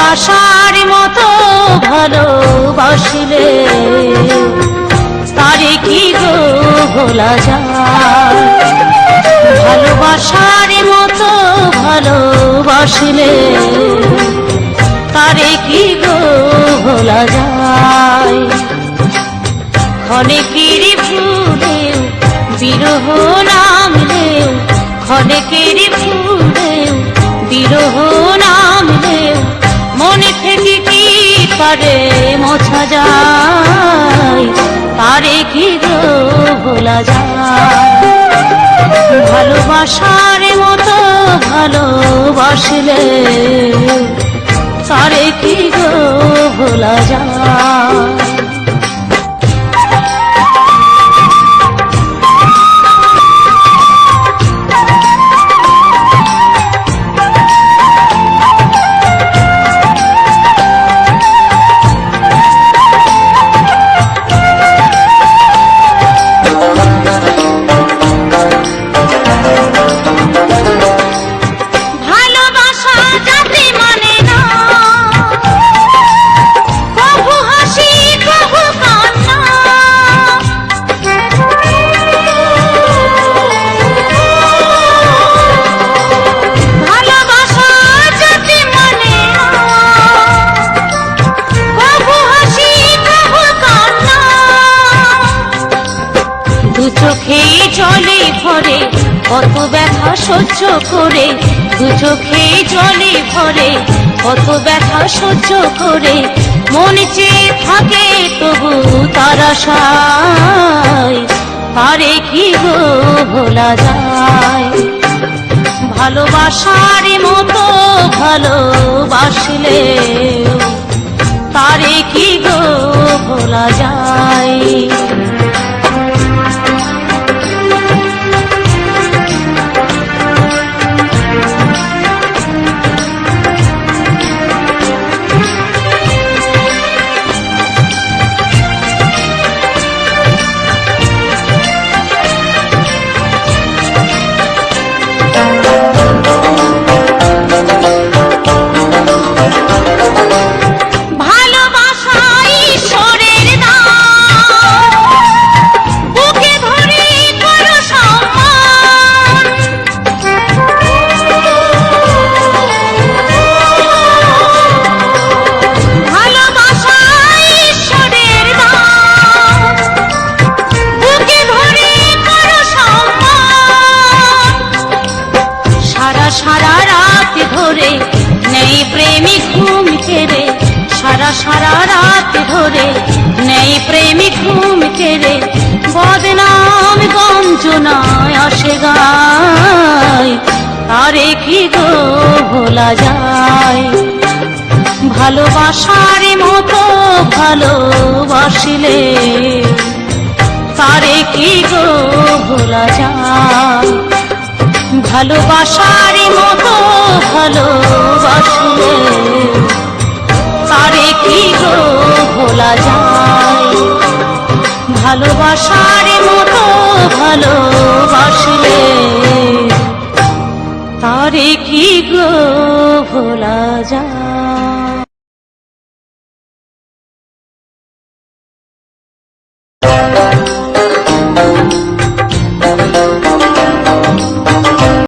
ভালোবাসার মতো ভালোবাসলে তারে কি গো ভোলা যায়। ভালোবাসার মতো ভালোবাসলে তারে কি গো ভোলা যায়। ক্ষণেকের ভুলেও বিরহ নামলেও, ক্ষণেকের ভুলেও বিরহ নামলেও মনে থেকে কি পারে মোছা যায়, তারে কি গো ভোলা যায়। ভালোবাসার মতো ভালোবাসলে তারে কি গো ভোলা যায়। চোখেই জলে ভরে কত ব্যথা সহ্য করে, দু চোখেই জলে ভরে কত ব্যথা সহ্য করে মন চেয়ে থাকে তবু তার আশায়, তারে কি গো ভোলা যায়। ভালোবাসার মতো ভালোবাসলে তারে কি গো ভোলা যায়। সারা রাত ধরে নেই প্রেমিক ঘুম কেড়ে, সারা রাত ধরে নেই প্রেমিক ঘুম কেড়ে বদনাম গঞ্জনায় আসে গায়, তারে কি গো ভোলা যায়। ভালোবাসার মতো ভালোবাসলে তারে কি গো ভোলা যায়। ভালোবাসার মতো ভালোবাসলে তারে কি গো ভোলা যায়। ভালোবাসার মতো ভালোবাসলে তারে কি গো ভোলা যায়।